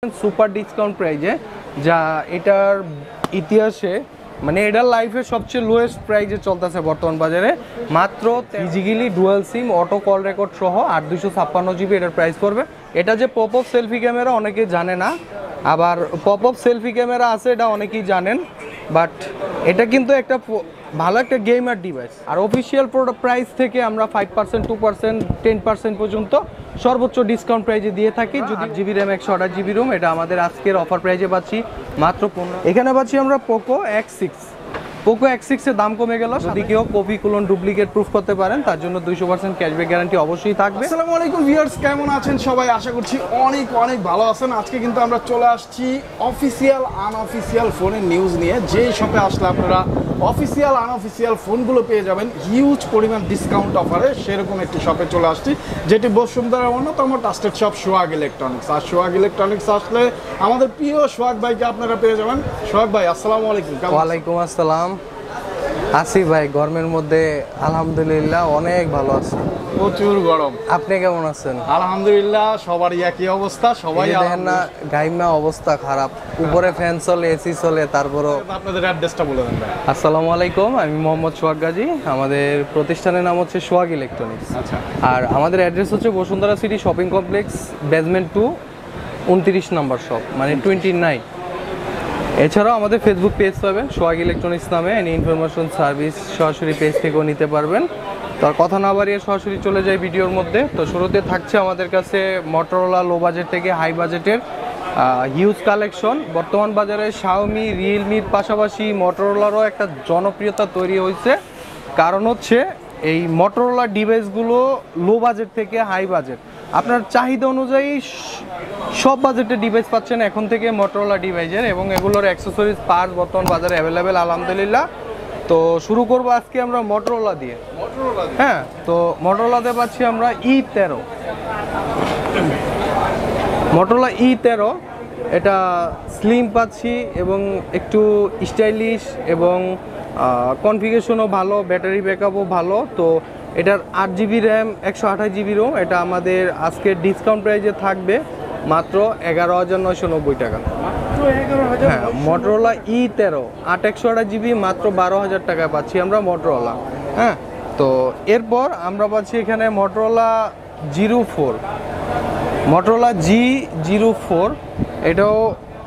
Super discount প্রাইজে, যা এটার ইতিহাসে মানে এটার লাইফের সবচেয়ে লোয়েস্ট প্রাইজে চলতেছে বর্তমান বাজারে। মাত্র ইজিগিলি ডুয়াল সিম অটো কল রেকর্ড সহ 8 256 GB এটার প্রাইস পড়বে। এটা যে পপ আপ সেলফি ক্যামেরা অনেকেই জানে না, আবার পপ আপ সেলফি ক্যামেরা আছে এটা অনেকেই জানেন, বাট এটা কিন্তু একটা ভালো একটা গেমার ডিভাইস। আর অফিসিয়াল প্রোডাক্ট প্রাইস থেকে আমরা 5%, 2%, 10% পর্যন্ত সর্বোচ্চ ডিসকাউন্ট প্রাইজে দিয়ে থাকি। যদি জিবি র্যাম 128 GB রোম, এটা আমাদের আজকের অফার প্রাইজে পাচ্ছি মাত্র 15। এখানে পাচ্ছি আমরা পোকো X6। পোকো X6 এর দাম কমে গেল। যদি কেউ কপি ক্লোন ডুপ্লিকেট প্রুফ করতে পারেন তার জন্য 200% ক্যাশব্যাক গ্যারান্টি অবশ্যই থাকবে। আসসালামু আলাইকুম ভিউয়ার্স, কেমন আছেন সবাই? আশা করছি অনেক অনেক ভালো আছেন। আজকে কিন্তু আমরা চলে আসছি অফিসিয়াল আনঅফিসিয়াল ফোনের নিউজ নিয়ে। যেই শপে আসলে আপনারা অফিসিয়াল আনঅফিসিয়াল ফোনগুলো পেয়ে যাবেন হিউজ পরিমাণ ডিসকাউন্ট অফারে, সেরকম একটি শপে চলে আসছি যেটি বসুন্ধরার অন্যতম ট্রাস্টেড শপ সোহাগ ইলেকট্রনিক্স। আর সোহাগ ইলেকট্রনিক্স আসলে আমাদের প্রিয় সোহাগ ভাইকে আপনারা পেয়ে যাবেন। সোহাগ ভাই আসসালামু আলাইকুম। ওয়ালাইকুম আসসালাম। আসি ভাই, গরমের মধ্যে আলহামদুলিল্লাহ অনেক ভালো আছে। প্রচুর গরম। আপনি কেমন আছেন? আলহামদুলিল্লাহ, সবারই একই অবস্থা। সবাই দেখেন না গাইমা অবস্থা খারাপ, উপরে ফ্যান চলে, এসি চলে, তারপরও। আপনাদের অ্যাড্রেসটা বলে দেন ভাই। আসসালামু আলাইকুম, আমি মোহাম্মদ সোহাগ গাজী। আমাদের প্রতিষ্ঠানের নাম হচ্ছে সোহাগ ইলেকট্রনিক্স। আচ্ছা। আর আমাদের অ্যাড্রেস হচ্ছে Bashundhara city shopping complex, basement 2, 29 নম্বর শপ, মানে 29। এছাড়াও আমাদের ফেসবুক পেজ পাবেন সোহাগ ইলেকট্রনিক্স নামে, এনি ইনফরমেশন সার্ভিস সরাসরি পেজ থেকেও নিতে পারবেন। তার কথা না বাড়িয়ে সরাসরি চলে যায় ভিডিওর মধ্যে। তো শুরুতে থাকছে আমাদের কাছে মটোরোলা লো বাজেট থেকে হাই বাজেটের হিউজ কালেকশন। বর্তমান বাজারে শাওমি, রিয়েলমির পাশাপাশি মটোরোলারও একটা জনপ্রিয়তা তৈরি হয়েছে। কারণ হচ্ছে এই মটোরোলা ডিভাইসগুলো লো বাজেট থেকে হাই বাজেট, আপনার চাহিদা অনুযায়ী সব বাজেটের ডিভাইস পাচ্ছেন এখন থেকে মটোরোলা ডিভাইসের, এবং এগুলোর অ্যাক্সেসরিজ পার্টস বর্তমান বাজারে অ্যাভেলেবেল আলহামদুলিল্লাহ। তো শুরু করব আজকে আমরা মটোরোলা দিয়ে। হ্যাঁ, তো মটোরোলাতে পাচ্ছি আমরা E13। মটোরোলা E13 এটা স্লিম পাচ্ছি এবং একটু স্টাইলিশ এবং কনফিগারেশনও ভালো, ব্যাটারি ব্যাকআপও ভালো। তো এটার 8 GB র্যাম 128 GB রোম, এটা আমাদের আজকের ডিসকাউন্ট প্রাইজে থাকবে মাত্র 11,990 টাকা। হ্যাঁ, মটোরোলা E13 8/128 GB মাত্র 12,000 টাকায় পাচ্ছি আমরা মটোরোলা। হ্যাঁ, তো এরপর আমরা পাচ্ছি এখানে মটোরোলা G04। মটোরোলা G04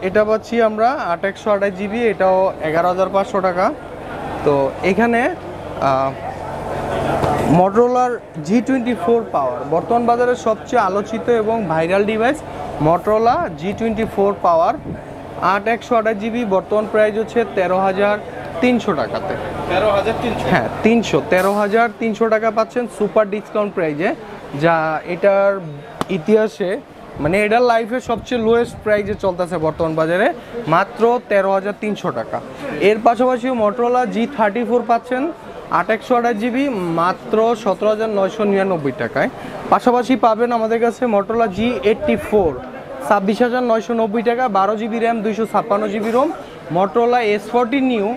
এটা পাচ্ছি আমরা 8/128 GB, এটাও 11,500 টাকা। তো এখানে মটোরোলার G24 পাওয়ার বর্তমান বাজারে সবচেয়ে আলোচিত এবং ভাইরাল ডিভাইস মটোরোলা G24 পাওয়ার 8/128 GB, বর্তমান প্রাইস হচ্ছে 13,300 টাকাতে। 13,300? হ্যাঁ, 13,300 টাকা পাচ্ছেন সুপার ডিসকাউন্ট প্রাইজে, যা এটার ইতিহাসে মানে এটার লাইফের সবচেয়ে লোয়েস্ট প্রাইজে চলতেছে বর্তমান বাজারে, মাত্র 13,300 টাকা। এর পাশাপাশি মটোরোলা G34 পাচ্ছেন 8/128 GB মাত্র 17,999 টাকায়। পাশাপাশি পাবেন আমাদের কাছে মটোরোলা G84 26,990 টাকা, 12 GB RAM 256 GB ROM. Motorola S40 new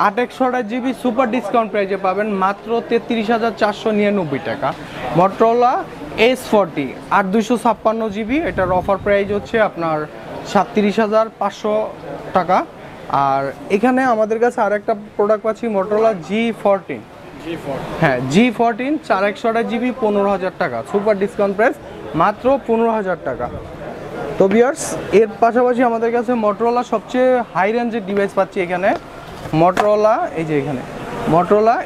8/128 GB super discount প্রাইজে পাবেন মাত্র 33,499 টাকা। মটোরোলা S40 8/256 GB, এটার অফার প্রাইস হচ্ছে আপনার 37,500 টাকা। আর এখানে আমাদের কাছে আরেকটা প্রোডাক্ট পাচ্ছি মটোরোলা G14। হ্যাঁ, G14 4/128 GB 15,000 টাকা, সুপার ডিসকাউন্ট প্রাইস মাত্র 15,000 টাকা। তো ভিউয়ার্স, এর পাশাপাশি আমাদের কাছে মটোরোলা সবচেয়ে হাই রেঞ্জের ডিভাইস পাচ্ছি এখানে মটোরোলা, এই যে এখানে মটোরোলা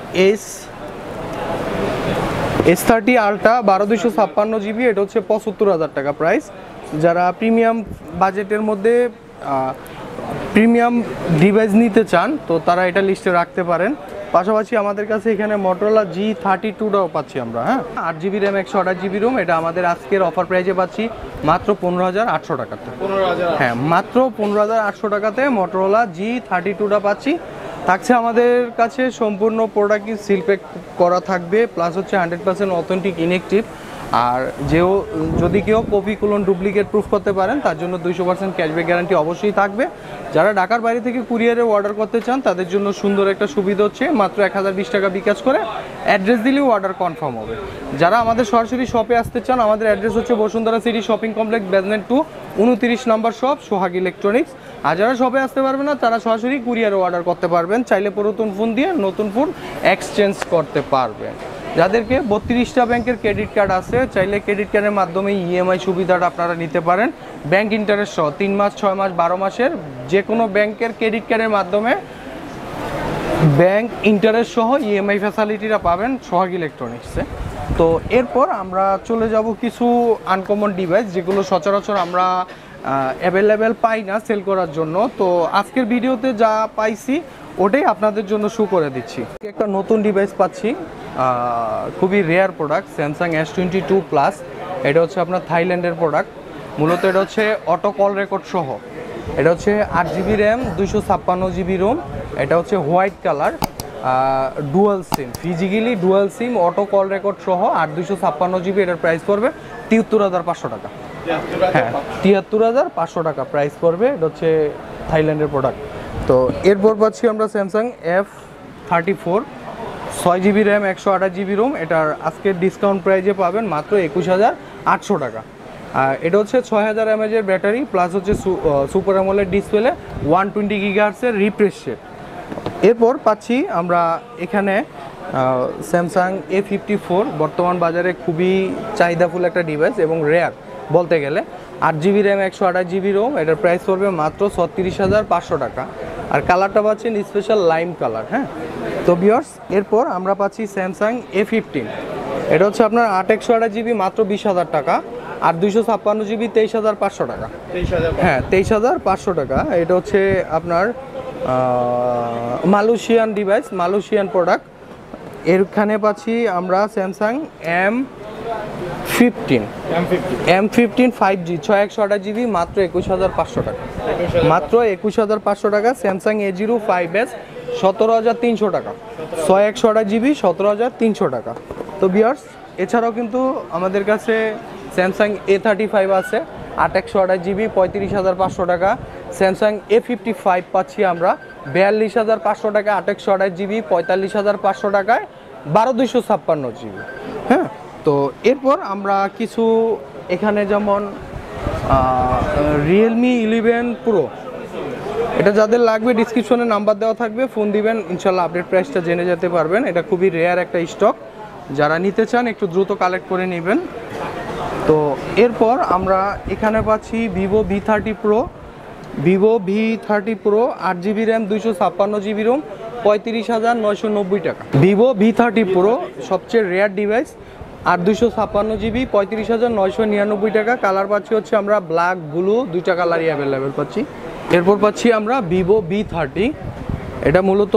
S30 আলট্রা 12/256 GB, এটা হচ্ছে 75,000 টাকা প্রাইস। যারা প্রিমিয়াম বাজেটের মধ্যে প্রিমিয়াম ডিভাইস নিতে চান তো তারা এটা লিস্টে রাখতে পারেন। পাশাপাশি আমাদের কাছে এখানে মটোরোলা G32টাও পাচ্ছি আমরা। হ্যাঁ, 8 GB র্যাম 128 GB রোম, এটা আমাদের আজকের অফার প্রাইজে পাচ্ছি মাত্র 15,800 টাকাতে। হ্যাঁ, মাত্র 15,800 টাকাতে মটোরোলা G32টা পাচ্ছি। থাকছে আমাদের কাছে সম্পূর্ণ প্রোডাক্টই সিল প্যাক করা থাকবে, প্লাস হচ্ছে 100% অথেন্টিক ইনঅ্যাক্টিভ। আর যদি কেউ কপি ক্লোন ডুপ্লিকেট প্রুফ করতে পারেন তার জন্য 200% ক্যাশব্যাক গ্যারান্টি অবশ্যই থাকবে। যারা ঢাকার বাইরে থেকে কুরিয়ারে অর্ডার করতে চান তাদের জন্য সুন্দর একটা সুবিধা হচ্ছে মাত্র 1,020 টাকা বিকাশ করে অ্যাড্রেস দিলেও অর্ডার কনফার্ম হবে। যারা আমাদের সরাসরি শপে আসতে চান, আমাদের অ্যাড্রেস হচ্ছে Bashundhara city shopping complex basement 2 29 নম্বর শপ, সোহাগ ইলেকট্রনিক্স। আর যারা শপে আসতে পারবে না তারা সরাসরি কুরিয়ারে অর্ডার করতে পারবেন, চাইলে পুরাতন ফোন দিয়ে নতুন ফোন এক্সচেঞ্জ করতে পারবেন। যাদেরকে 32টা ব্যাংকের ক্রেডিট কার্ড আছে, চাইলে ক্রেডিট কার্ডের মাধ্যমে ইএমআই সুবিধাটা আপনারা নিতে পারেন। ব্যাংক ইন্টারেস্ট সহ 3 মাস 6 মাস 12 মাসের যে কোনো ব্যাংকের ক্রেডিট কার্ডের মাধ্যমে ব্যাংক ইন্টারেস্ট সহ ইএমআই ফ্যাসিলিটিটা পাবেন সোহাগ ইলেকট্রনিক্সে। তো এরপর আমরা চলে যাব কিছু আনকমন ডিভাইস যেগুলো সচরাচর আমরা অ্যাভেলেবেল পাই না সেল করার জন্য। তো আজকের ভিডিওতে যা পাইছি ওটাই আপনাদের জন্য শো করে দিচ্ছি। একটা নতুন ডিভাইস পাচ্ছি, খুবই rare product, Samsung S22 plus. এটা হচ্ছে আপনার থাইল্যান্ডের প্রোডাক্ট। মূলত এটা হচ্ছে অটো কল রেকর্ড সহ। এটা হচ্ছে 8GB র্যাম 256GB রোম। এটা হচ্ছে white colour, dual SIM, physically dual সিম, অটো কল রেকর্ড সহ 8 256GB। এটার প্রাইস পড়বে 73,500 টাকা। হ্যাঁ, 73,500 টাকা প্রাইস পড়বে। এটা হচ্ছে থাইল্যান্ডের প্রোডাক্ট। তো এরপর পাচ্ছি আমরা Samsung F34 6GB RAM 128GB Rome. এটার আজকে ডিসকাউন্ট প্রাইজে পাবেন মাত্র 21,800 টাকা। এটা হচ্ছে 6000 mAh ব্যাটারি প্লাস হচ্ছে super AMOLED display, 120 GHz refresh rate. এরপর পাচ্ছি আমরা এখানে স্যামসাং A54, বর্তমান বাজারে খুবই চাহিদাফুল একটা ডিভাইস এবং রেয়ার বলতে গেলে। 8GB RAM 128GB Rome. এটার প্রাইস পড়বে মাত্র 36,500 টাকা। আর কালারটা পাচ্ছেন স্পেশাল লাইম কালার। হ্যাঁ, তো ভিউয়ার্স এরপর আমরা পাচ্ছি স্যামসাং A15। এটা হচ্ছে আপনার 8 128GB মাত্র 20,000 টাকা। আর 256GB 23,500 টাকা। হ্যাঁ, 23,500 টাকা। এটা হচ্ছে আপনার মালয়েশিয়ান ডিভাইস, মালয়েশিয়ান প্রোডাক্ট। এখানে পাচ্ছি আমরা স্যামসাং M15 5G 6 128GB মাত্র 21,500 টাকা। মাত্র 21,500 টাকা। স্যামসাং A05s 17,300 টাকা। 6 128GB 17,300 টাকা। তো ভিউয়ার্স এছাড়াও কিন্তু আমাদের কাছে স্যামসাং A35 আছে 8 128GB 35,500 টাকা। স্যামসাং A55 পাচ্ছি আমরা 42,500 টাকা, 8 128GB 45,500 টাকায় 12,256GB। হ্যাঁ, তো এরপর আমরা কিছু এখানে যেমন Realme 11 Pro, এটা যাদের লাগবে ডিসক্রিপশনে নাম্বার দেওয়া থাকবে, ফোন দিবেন, ইনশাল্লাহ আপডেট প্রাইসটা জেনে যেতে পারবেন। এটা খুবই রেয়ার একটা স্টক, যারা নিতে চান একটু দ্রুত কালেক্ট করে নেবেন। তো এরপর আমরা এখানে পাচ্ছি Vivo V30 Pro, Vivo V30 Pro 8GB RAM 256GB ROM 35,990 টাকা। Vivo V30 Pro সবচেয়ে রেয়ার ডিভাইস, 8 256GB 35,999 টাকা। কালার পাচ্ছি হচ্ছে আমরা ব্ল্যাক, ব্লু, দুইটা কালারই অ্যাভেলেবেল পাচ্ছি। এরপর পাচ্ছি আমরা Vivo V30, এটা মূলত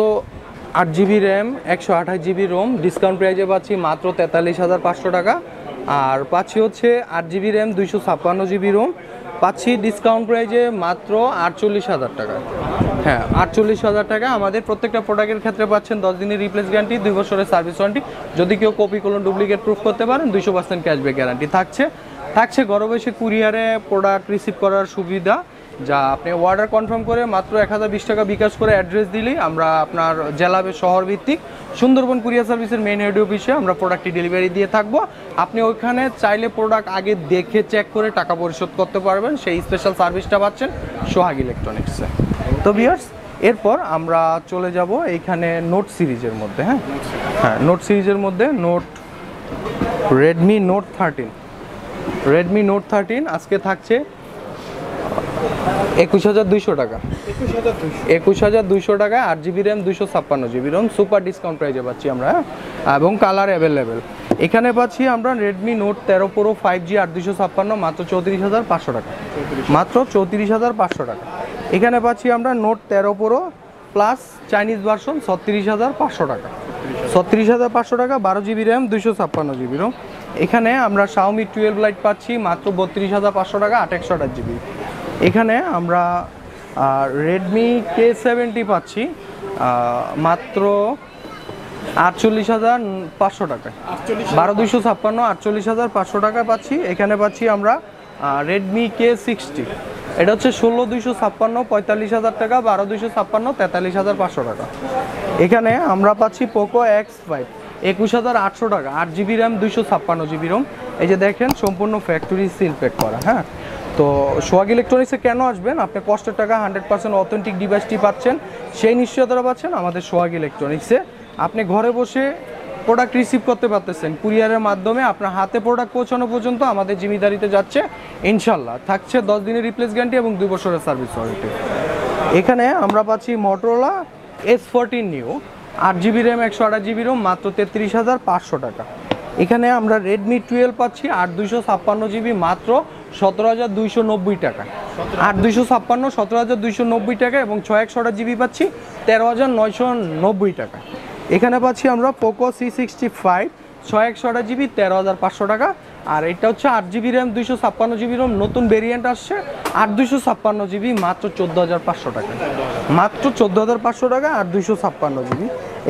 8GB RAM 128GB Rome. Discount প্রাইজে পাচ্ছি মাত্র 43,500 টাকা। আর পাচ্ছি হচ্ছে 8GB র্যাম 256GB রোম, পাচ্ছি ডিসকাউন্ট প্রাইজে মাত্র 48,000 টাকা। হ্যাঁ, 48,000 টাকা। আমাদের প্রত্যেকটা প্রোডাক্টের ক্ষেত্রে পাচ্ছেন 10 দিনের রিপ্লেস গ্যারান্টি, 2 বছরের সার্ভিস ওয়ারেন্টি। যদি কেউ কপি করুন ডুপ্লিকেট প্রুফ করতে পারেন 200% ক্যাশব্যাক গ্যারান্টি থাকছে। ঘরে বসে কুরিয়ারে প্রোডাক্ট রিসিভ করার সুবিধা, যা আপনি অর্ডার কনফার্ম করে মাত্র 1020 টাকা বিকাশ করে অ্যাড্রেস দিলেই আমরা আপনার জেলা শহর ভিত্তিক সুন্দরবন কুরিয়ার সার্ভিসের মেইন হেড অফিসে আমরা প্রোডাক্টটি ডেলিভারি দিয়ে থাকবো। আপনি ওইখানে চাইলে প্রোডাক্ট আগে দেখে চেক করে টাকা পরিশোধ করতে পারবেন, সেই স্পেশাল সার্ভিসটা পাচ্ছেন সোহাগ ইলেকট্রনিক্সে। তো ভিউয়ার্স এরপর আমরা চলে যাব এইখানে নোট সিরিজের মধ্যে। হ্যাঁ, নোট সিরিজের মধ্যে Redmi Note 13 আজকে থাকছে 21,200 টাকা। 21,200 টাকায় 8GB RAM 256GB Rome super discount প্রাইজে পাচ্ছি আমরা, এবং কালার অ্যাভেলেবেল। এখানে পাচ্ছি আমরা Redmi Note 13 Pro 5G 8 256 মাত্র 34,500 টাকা। মাত্র 34,500 টাকা। এখানে পাচ্ছি আমরা Note 13 Pro plus Chinese version 36,500 টাকা। 36,500 টাকা, 12GB র্যাম 256GB রোম। এখানে আমরা Xiaomi 12 Lite পাচ্ছি মাত্র 32,500 টাকা, 8 128GB। এখানে আমরা Redmi K70 পাচ্ছি মাত্র 48,500 টাকায়, 12,256 48,500 টাকা পাচ্ছি। এখানে পাচ্ছি আমরা Redmi K60, এটা হচ্ছে 16,256 45,000 টাকা, 12,256 43,500 টাকা। এখানে আমরা পাচ্ছি Poco X5 21,800 টাকা। 8GB RAM, 256GB Rome. এই যে দেখেন সম্পূর্ণ ফ্যাক্টরি সিল প্যাক করা। হ্যাঁ, তো সোহাগ ইলেকট্রনিক্সে কেন আসবেন? আপনি কষ্টের টাকা 100% অথেন্টিক ডিভাইসটি পাচ্ছেন, সেই নিশ্চয়তা পাচ্ছেন আমাদের সোহাগ ইলেকট্রনিক্সে। আপনি ঘরে বসে প্রোডাক্ট রিসিভ করতে পারতেছেন, কুরিয়ারের মাধ্যমে আপনার হাতে প্রোডাক্ট পৌঁছানো পর্যন্ত আমাদের জিম্মেদারিতে যাচ্ছে ইনশাল্লাহ। থাকছে 10 দিনের রিপ্লেস গ্যারান্টি এবং 2 বছরের সার্ভিস ওয়ারেন্টি। এখানে আমরা পাচ্ছি Motorola S14 new, 8GB RAM, 128GB Rome, মাত্র 33,500 টাকা। এখানে আমরা রেডমি 12 পাচ্ছি 8/256GB, মাত্র 17,290 টাকা। 8/256, 17,290 টাকা এবং 6/128GB পাচ্ছি 13,990 টাকা। এখানে পাচ্ছি আমরা পোকো C65 6/128GB, 13,500 টাকা। আর এটা হচ্ছে 8GB র্যাম, 256GB রোম, নতুন ভেরিয়েন্ট আসছে 8/256GB, মাত্র 14,500 টাকা। মাত্র 14,500 টাকা 8/256GB।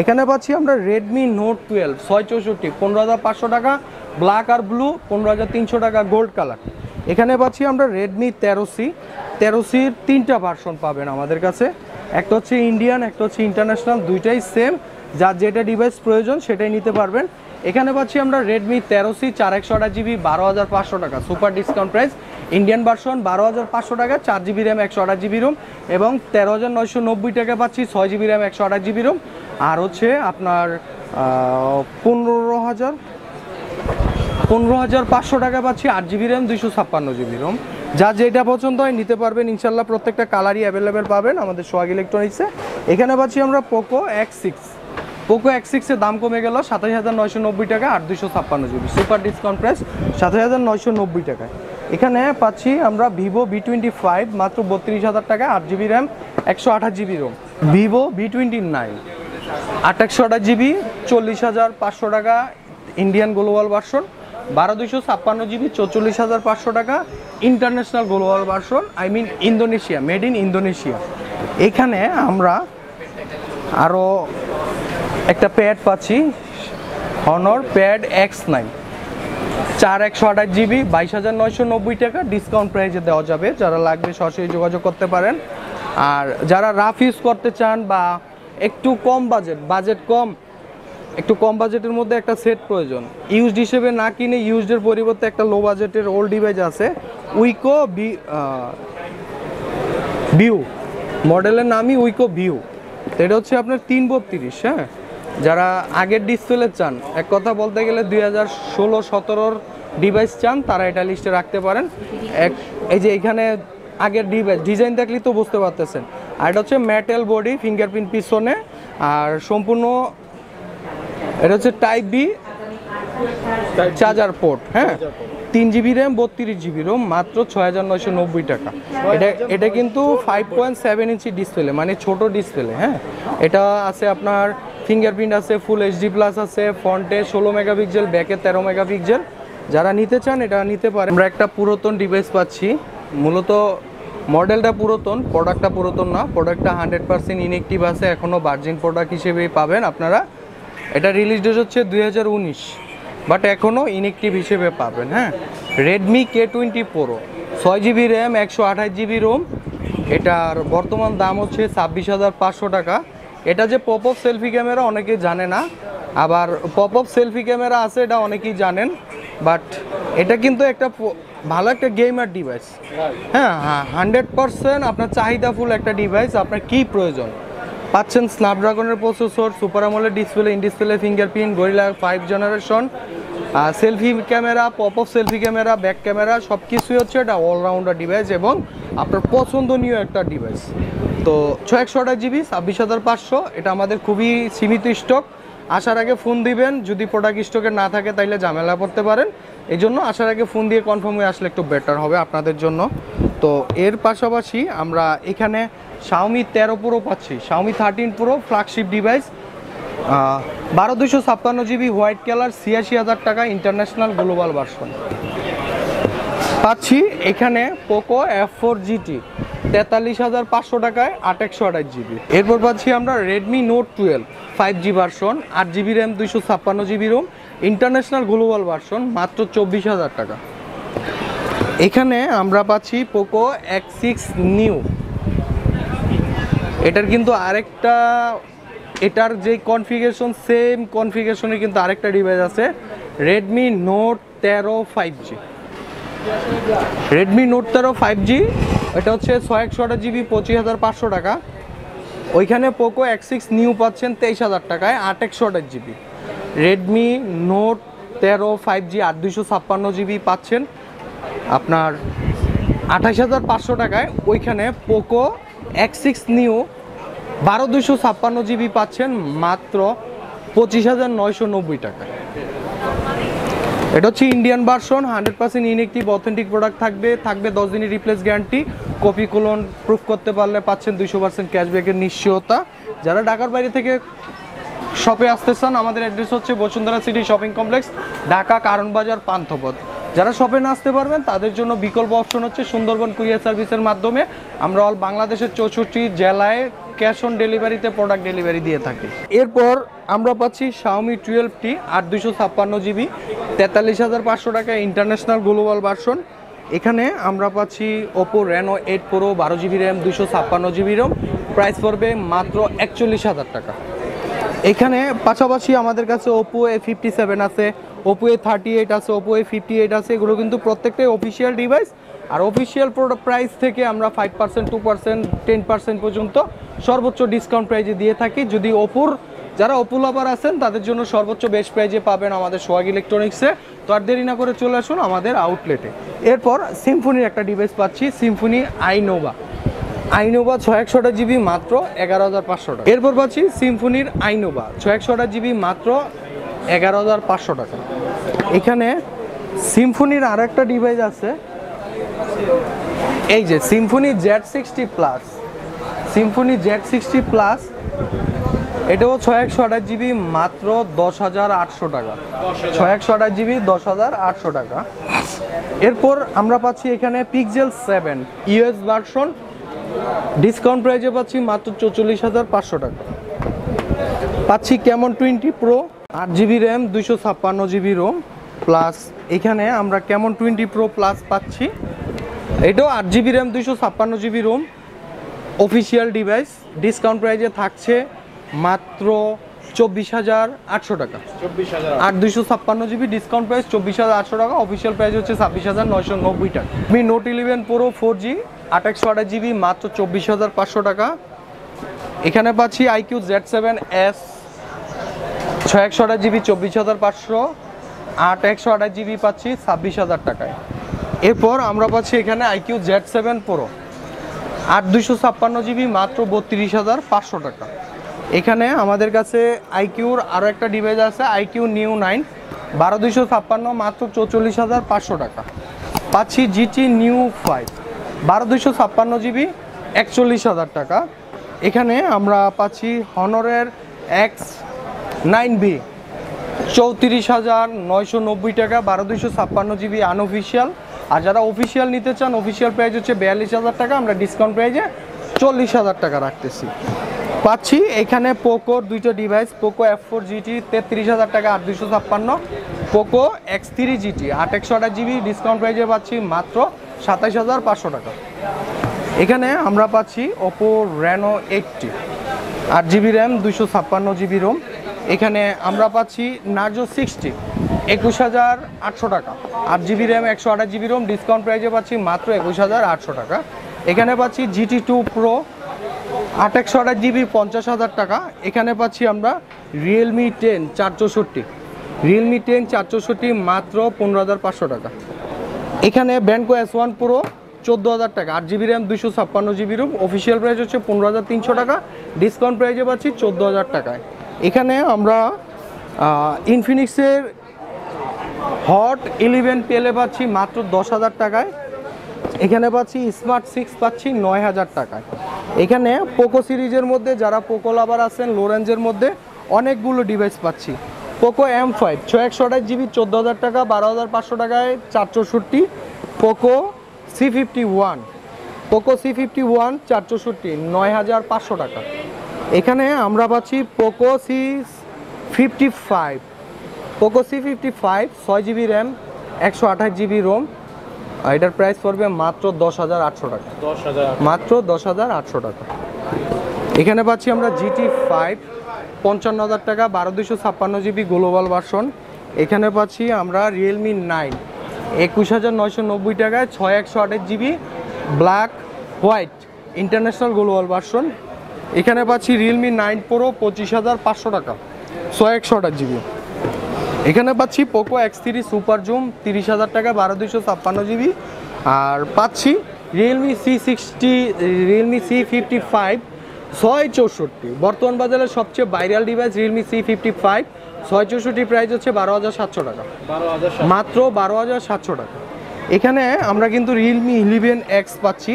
এখানে পাচ্ছি আমরা রেডমি নোট 12 6/64 15,500 টাকা, ব্ল্যাক আর ব্লু 15,300 টাকা, গোল্ড কালার। এখানে পাচ্ছি আমরা রেডমি 13C 3টা ভার্সন পাবেন আমাদের কাছে, একটা হচ্ছে ইন্ডিয়ান, একটা হচ্ছে ইন্টারন্যাশনাল, দুইটাই সেম, যার যেটা ডিভাইস প্রয়োজন সেটাই নিতে পারবেন। এখানে পাচ্ছি আমরা রেডমি 13C 4/128GB, 12,500 টাকা, super discount price. Indian version 12,500 টাকা, 4GB র্যাম, 128GB রোম এবং 13,990 টাকা পাচ্ছি 6GB র্যাম, 128GB রোম। আর হচ্ছে আপনার 15,500 টাকা পাচ্ছি 8GB র্যাম, 256GB রোম। যা যেটা পছন্দ হয় নিতে পারবেন ইনশাল্লাহ, প্রত্যেকটা কালারই অ্যাভেলেবেল পাবেন আমাদের সোহাগ ইলেকট্রনিক্সে। এখানে পাচ্ছি আমরা পোকো X6। পোকো X6 এর দাম কমে গেল 27,990 টাকা, 8/256GB, সুপার ডিসকাউন্ট প্রাইস 27,990 টাকায়। এখানে পাচ্ছি আমরা ভিভো V25 মাত্র 32,000 টাকা, 8GB RAM, 128GB Rome. Vivo V29 8/128GB, 40,500 টাকা, ইন্ডিয়ান গ্লোবাল ভার্সন। 12/256GB, 44,500 টাকা, international global version, Indonesia, made in Indonesia. এখানে আমরা আরও একটা প্যাড পাচ্ছি, হনর প্যাড X9 4/128GB, 22,990 টাকা, ডিসকাউন্ট প্রাইসে দেওয়া যাবে। যারা লাগবে সরাসরি যোগাযোগ করতে পারেন। আর যারা রাফ ইউজ করতে চান বা একটু কম বাজেট কম, একটু কম বাজেটের মধ্যে একটা সেট প্রয়োজন, ইউজড হিসেবে না কিনে ইউজডের পরিবর্তে একটা লো বাজেটের ওল্ড ডিভাইস আছে, উইকো ভিউ, মডেলের নামই উইকো ভিউ। এটা হচ্ছে আপনার 332। হ্যাঁ, যারা আগের ডিসপ্লে চান, এক কথা বলতে গেলে 2016-17 ডিভাইস চান, তারা এটা লিস্টে রাখতে পারেন। এই যে এখানে আগের ডিজাইন দেখলেই তো বুঝতে পারতেছেন। আর এটা হচ্ছে মেটাল বডি, ফিঙ্গারপ্রিন্ট পিছনে, আর সম্পূর্ণ এটা হচ্ছে টাইপ বি চার্জার পোর্ট। হ্যাঁ, 3GB র্যাম, 32GB রোম, মাত্র 6,990 টাকা। এটা কিন্তু 5.7 ইঞ্চি ডিসপ্লে, মানে ছোট ডিসপ্লে। হ্যাঁ, এটা আছে আপনার ফিঙ্গারপ্রিন্ট আছে, ফুল HD প্লাস আছে, ফ্রন্টে 16 মেগাপিক্সেল, ব্যাকে 13 মেগাপিক্সেল। যারা নিতে চান এটা নিতে পারেন। আমরা একটা পুরাতন ডিভাইস পাচ্ছি, মূলত মডেলটা পুরাতন, প্রোডাক্টটা পুরাতন না, প্রোডাক্টটা 100% ইনএক্টিভ আছে, এখনও ভার্জিন প্রোডাক্ট হিসেবেই পাবেন আপনারা। এটা রিলিজ ডেট হচ্ছে 2019, বাট এখনও ইনএক্টিভ হিসেবে পাবেন। হ্যাঁ, Redmi K20 Pro 6GB RAM, 128GB Rome. এটার বর্তমান দাম হচ্ছে 26,500 টাকা। এটা যে পপ আপ সেলফি ক্যামেরা অনেকেই জানে না, আবার পপ আপ সেলফি ক্যামেরা আছে এটা অনেকেই জানেন, বাট এটা কিন্তু একটা ভালো একটা গেমার ডিভাইস। হ্যাঁ, 100% আপনার চাহিদাফুল একটা ডিভাইস। আপনার কি প্রয়োজন পাচ্ছেন, স্ন্যাপড্রাগনের processor, super AMOLED display, in display fingerprint, Gorilla 5 generation, selfie camera, pop up selfie camera, back camera, সব কিছুই হচ্ছে এটা অলরাউন্ডার ডিভাইস এবং আপনার পছন্দনীয় একটা ডিভাইস। তো 6/128GB, 26,500। এটা আমাদের খুবই সীমিত স্টক। আসার আগে ফোন দিবেন, যদি প্রোডাক্ট স্টকে না থাকে তাইলে ঝামেলা পড়তে পারেন। এই জন্য আসার আগে ফোন দিয়ে কনফার্ম হয়ে আসলে একটু বেটার হবে আপনাদের জন্য। তো এর পাশাপাশি আমরা এখানে Xiaomi 13 Pro পাচ্ছি, Xiaomi 13 Pro flagship device, 12/256GB, white colour, 86,000 টাকা, ইন্টারন্যাশনাল গ্লোবাল ভার্সন পাচ্ছি। এখানে পোকো F4 GT 43,500 টাকায়, 8/128GB। এরপর পাচ্ছি আমরা Redmi note 12 5G version, 8GB RAM, 256GB ROM, international global version, মাত্র 24,000 টাকা। এখানে আমরা পাচ্ছি পোকো X6 নিউ। এটার কিন্তু আরেকটা এটার যে কনফিগারেশন সেম কনফিগারেশনে কিন্তু আরেকটা ডিভাইস আছে Redmi note 13 5G। Redmi note 13 5G এটা হচ্ছে 6128GB 25,500 টাকা। ওইখানে পোকো X6 নিউ পাচ্ছেন 23,000 টাকায় 8/128GB। Redmi note 13 5G 8256GB পাচ্ছেন আপনার 28,500 টাকায়। ওইখানে পোকো X6 নিউ 12256GB পাচ্ছেন মাত্র 25,990 টাকায়। এটা হচ্ছে Indian version, 100% inactive authentic product থাকবে 10 দিনের replace guarantee. Copy colon proof করতে পারলে পাচ্ছেন 200% ক্যাশব্যাকের নিশ্চয়তা। যারা ঢাকার বাইরে থেকে শপে আসতে চান আমাদের অ্যাড্রেস হচ্ছে Bashundhara city shopping complex, Dhaka কারণ বাজার পান্থপথ। যারা শপে না আসতে পারবেন তাদের জন্য বিকল্প অপশন হচ্ছে সুন্দরবন কুরিয়ার সার্ভিসের মাধ্যমে আমরা অল বাংলাদেশের 64 জেলায় ক্যাশ অন ডেলিভারিতে প্রোডাক্ট ডেলিভারি দিয়ে থাকি। এরপর আমরা পাচ্ছি Xiaomi 12T 8256GB 43,500 টাকা ইন্টারন্যাশনাল গ্লোবাল ভার্সন। এখানে আমরা পাচ্ছি Oppo Reno 8 Pro 12GB RAM 256GB ROM, price পড়বে মাত্র 41,000 টাকা। এখানে পাশাপাশি আমাদের কাছে Oppo A57 আছে, Oppo A38 আছে, Oppo A58 আছে। এগুলো কিন্তু প্রত্যেকটাই অফিসিয়াল ডিভাইস। আর অফিসিয়াল প্রোডাক্ট প্রাইস থেকে আমরা 5%, 2%, 10% পর্যন্ত সর্বোচ্চ ডিসকাউন্ট প্রাইজে দিয়ে থাকি। যদি যারা Oppo লাভার আছেন তাদের জন্য সর্বোচ্চ বেস্ট প্রাইজে পাবেন আমাদের সোহাগ ইলেকট্রনিক্সে। তো আর দেরি না করে চলে আসুন আমাদের আউটলেটে। এরপর সিম্ফনির একটা ডিভাইস পাচ্ছি, সিম্ফনি আইনোভা 6128GB মাত্র 11,500 টাকা। এরপর পাচ্ছি সিম্ফনির আইনোভা 6128GB মাত্র 11,500 টাকা। এখানে সিম্ফনির আর একটা ডিভাইস আছে, এই যে Symphony Z60 plus. Symphony Z60 plus এটাও 6128GB মাত্র 10,800 টাকা। 6128GB 10,800 টাকা। এরপর আমরা পাচ্ছি এখানে পিক্সেল 7 ইউএস ভার্সন, ডিসকাউন্ট প্রাইজে পাচ্ছি মাত্র 44,500 টাকা। পাচ্ছি Camon 20 Pro 8GB RAM 256GB ROM plus. এখানে আমরা Camon 20 Pro প্লাস পাচ্ছি, এটাও 8GB RAM 256GB ROM official device. Discount প্রাইজে থাকছে মাত্র 24,800 টাকা। 8/256GB ডিসকাউন্ট প্রাইস 24,800 টাকা। অফিসিয়াল প্রাইস হচ্ছে 26,990 টাকা। Mi Note 11 Pro 4G 8/128GB মাত্র 24,500 টাকা। এখানে পাচ্ছি iQOO Z7S 6128GB 24,500, 8/128GB পাচ্ছি 26,000 টাকায়। এরপর আমরা পাচ্ছি এখানে iQOO Z7 Pro 8/256GB মাত্র 32,500 টাকা। এখানে আমাদের কাছে iQOOর আরও একটা ডিভাইস আছে, iQOO Neo 9 12,256 মাত্র 44,500 টাকা। পাচ্ছি GT Neo 5 12,256GB 41,000 টাকা। এখানে আমরা পাচ্ছি হনরের X9B 34,990 টাকা 12,256GB আনঅফিসিয়াল। আর যারা অফিসিয়াল নিতে চান অফিসিয়াল প্রাইস হচ্ছে 42,000 টাকা, আমরা ডিসকাউন্ট প্রাইজে 40,000 টাকা রাখতেছি। পাচ্ছি এখানে পোকোর দুইটা ডিভাইস, পোকো F4 GT 33,000 টাকা 8,256, Poco X3 GT 8/128GB discount প্রাইজে পাচ্ছি মাত্র 27,500 টাকা। এখানে আমরা পাচ্ছি Oppo Reno 80 8GB RAM 256GB ROM। এখানে আমরা পাচ্ছি Narzo 60 21,800 টাকা 8GB RAM 128GB ROM discount প্রাইজে পাচ্ছি মাত্র 21,800 টাকা। এখানে পাচ্ছি GT2 Pro 8/128GB 50,000 টাকা। এখানে পাচ্ছি আমরা Realme 10 464 মাত্র 15,500 টাকা। এখানে Banco S1 Pro 14,000 টাকা 8GB RAM 256GB ROM official price হচ্ছে 15,300 টাকা, ডিসকাউন্ট প্রাইজে পাচ্ছি 14,000 টাকায়। এখানে আমরা ইনফিনিক্সের হট 11 পেলে পাচ্ছি মাত্র 10,000 টাকায়। এখানে পাচ্ছি স্মার্ট 6 পাচ্ছি 9,000 টাকায়। এখানে পোকো সিরিজের মধ্যে যারা পোকো লাভার আছেন লো রেঞ্জের মধ্যে অনেকগুলো ডিভাইস পাচ্ছি। পোকো M5 628GB 14,000 টাকা 12,500 টাকায় 464। পোকো C51 464 9,500 টাকা। এখানে আমরা পাচ্ছি Poco C55 6GB RAM 128GB ROM, এটার প্রাইস পড়বে মাত্র 10,800 টাকা। মাত্র 10,800 টাকা। এখানে পাচ্ছি আমরা GT5 55,000 টাকা 12/256 জিবি গ্লোবাল ভার্সন। এখানে পাচ্ছি আমরা রিয়েলমি 9 21,990 টাকায় 6128 GB black white international global version. এখানে পাচ্ছি রিয়েলমি 9 প্রো 25,500 টাকা 6128 জিবি। এখানে পাচ্ছি পোকো X3 সুপার জুম 30,000 টাকা 12/256 জিবি। আর পাচ্ছি রিয়েলমি C55 664, বর্তমান বাজারে সবচেয়ে viral device Realme C55 664 price হচ্ছে 12,700 টাকা, মাত্র 12,700 টাকা। এখানে আমরা কিন্তু রিয়েলমি 11X পাচ্ছি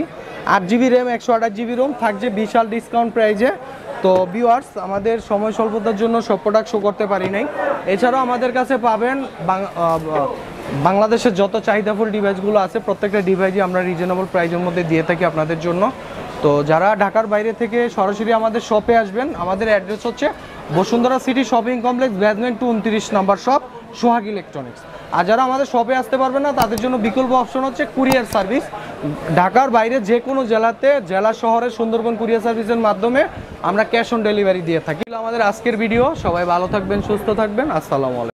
8GB র্যাম 128GB রোম, থাকছে বিশাল ডিসকাউন্ট প্রাইজে। তো ভিউয়ার্স, আমাদের সময় স্বল্পতার জন্য সব প্রোডাক্ট শো করতে পারি নাই। এছাড়াও আমাদের কাছে পাবেন বাংলাদেশের যত চাহিদাফুল ডিভাইসগুলো আছে প্রত্যেকটা ডিভাইসই আমরা রিজনেবল প্রাইজের মধ্যে দিয়ে থাকি আপনাদের জন্য। তো যারা ঢাকার বাইরে থেকে সরাসরি আমাদের শপে আসবেন, আমাদের অ্যাড্রেস হচ্ছে Bashundhara city shopping complex basement 29 number shop, Sohag electronics. আর যারা আমাদের শপে আসতে পারবে না তাদের জন্য বিকল্প অপশন হচ্ছে কুরিয়ার সার্ভিস। ঢাকার বাইরে যে কোনো জেলাতে, জেলা শহরে সুন্দরবন কুরিয়ার সার্ভিসের মাধ্যমে আমরা ক্যাশ অন ডেলিভারি দিয়ে থাকি। আমাদের আজকের ভিডিও, সবাই ভালো থাকবেন, সুস্থ থাকবেন, আসসালামু আলাইকুম।